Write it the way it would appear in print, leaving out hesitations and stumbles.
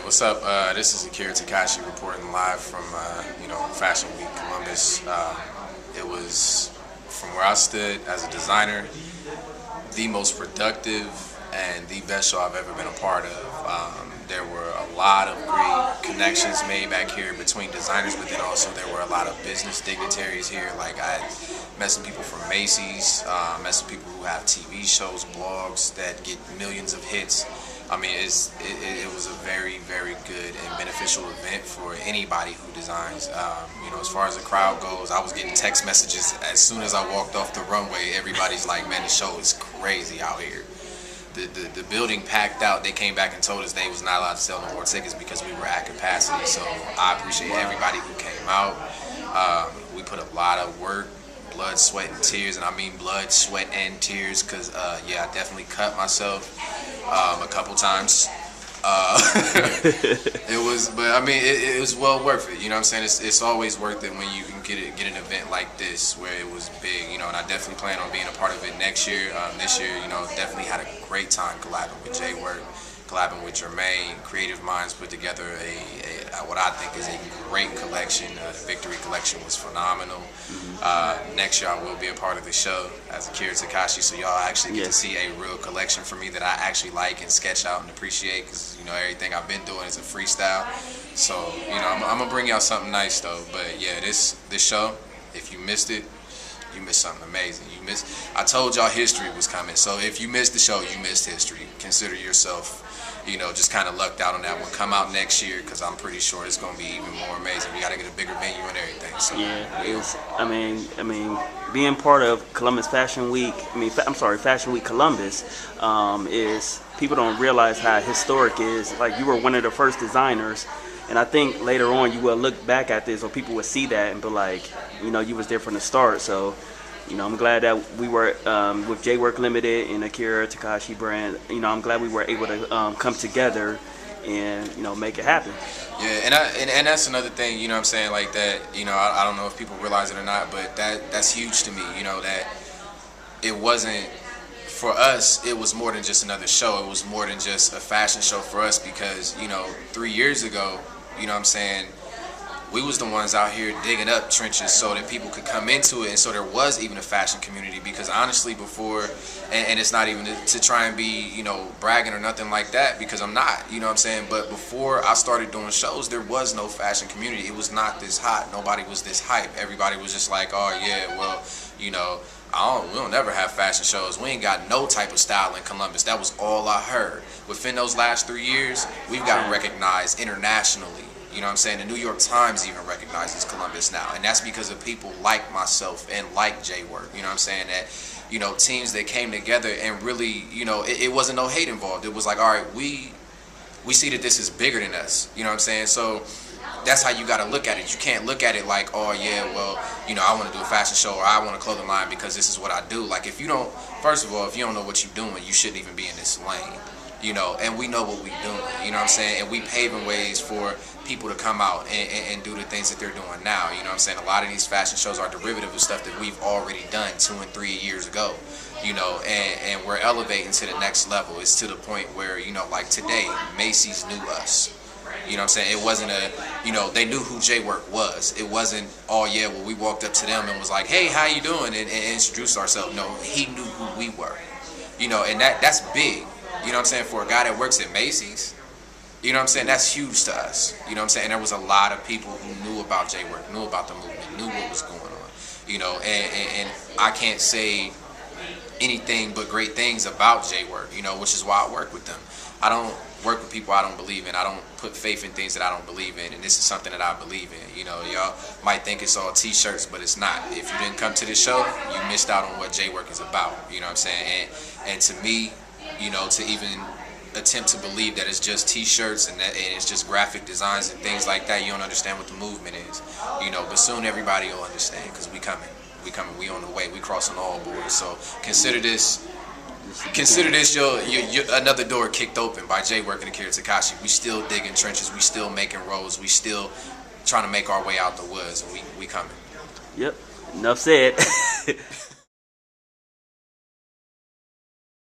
what's up? This is Akira Takashi reporting live from Fashion Week Columbus. It was, from where I stood as a designer, the most productive and the best show I've ever been a part of. There were a lot of great connections made back here between designers, but then also there were a lot of business dignitaries here. Like, I met some people from Macy's, met some people who have TV shows, blogs that get millions of hits. I mean, it was a very, very good and beneficial event for anybody who designs. As far as the crowd goes, I was getting text messages as soon as I walked off the runway. Everybody's like, man, the show is crazy out here. The building packed out. They came back and told us they was not allowed to sell no more tickets because we were at capacity. So I appreciate everybody who came out. We put a lot of work, blood, sweat, and tears, and I mean blood, sweat, and tears, because I definitely cut myself a couple times. It was well worth it. You know what I'm saying? It's always worth it when you can get an event like this where it was big. And I definitely plan on being a part of it next year. This year, definitely had a great time collabing with JWORK, collabing with Jermaine. Creative minds put together what I think is a great collection. The Victory collection was phenomenal. Next year I will be a part of the show as Akira Takashi, so y'all actually get to see a real collection from me that I actually like and sketch out and appreciate, because everything I've been doing is a freestyle. So I'm gonna bring y'all something nice though. But yeah, this show, if you missed it, you missed something amazing. I told y'all history was coming, so if you missed the show, you missed history. Consider yourself, just kind of lucked out on that one. Come out next year, because I'm pretty sure it's going to be even more amazing. We got to get a bigger venue and everything. So yeah, I mean, being part of Columbus Fashion Week, Fashion Week Columbus, is people don't realize how historic it is. Like, you were one of the first designers, and I think later on you will look back at this, or people will see that and be like, you was there from the start. So, I'm glad that we were with JWORK Limited and Akira Takashi brand. I'm glad we were able to come together and make it happen. Yeah, and that's another thing. I'm saying, like that. I don't know if people realize it or not, but that's huge to me. That it wasn't for us. It was more than just another show. It was more than just a fashion show for us, because 3 years ago, we was the ones out here digging up trenches so that people could come into it, and so there was even a fashion community. Because honestly, before, and it's not even to try and be bragging or nothing like that, because I'm not, but before I started doing shows, there was no fashion community. It was not this hot. Nobody was this hype. Everybody was just like, oh yeah, well, we don't never have fashion shows. We ain't got no type of style in Columbus. That was all I heard. Within those last 3 years, we've gotten recognized internationally. The New York Times even recognizes Columbus now, and that's because of people like myself and like JWORK. That teams that came together and really, it wasn't no hate involved. It was like, all right, we see that this is bigger than us. So that's how you got to look at it. You can't look at it like, oh yeah, well, I want to do a fashion show, or I want a clothing line because this is what I do. Like, if you don't, first of all, if you don't know what you're doing, you shouldn't even be in this lane. And we know what we're doing, and we paving ways for people to come out and do the things that they're doing now, A lot of these fashion shows are derivative of stuff that we've already done 2 and 3 years ago, and we're elevating to the next level. It's to the point where, like today, Macy's knew us. It wasn't they knew who JWORK was. It wasn't, oh yeah, well, we walked up to them and was like, hey, how you doing, and introduced ourselves. No, he knew who we were, and that's big. For a guy that works at Macy's, that's huge to us. And there was a lot of people who knew about JWORK, knew about the movement, knew what was going on, and I can't say anything but great things about JWORK, which is why I work with them. I don't work with people I don't believe in. I don't put faith in things that I don't believe in, and this is something that I believe in. Y'all might think it's all t-shirts, but it's not. If you didn't come to this show, you missed out on what JWORK is about. And to me, to even attempt to believe that it's just t-shirts and it's just graphic designs and things like that, you don't understand what the movement is. But soon everybody will understand, because we coming, we on the way, we crossing all boards. So consider this your another door kicked open by JWORK and Akira Takashi. We still digging trenches, we still making roads, we still trying to make our way out the woods, and we coming. Yep, enough said.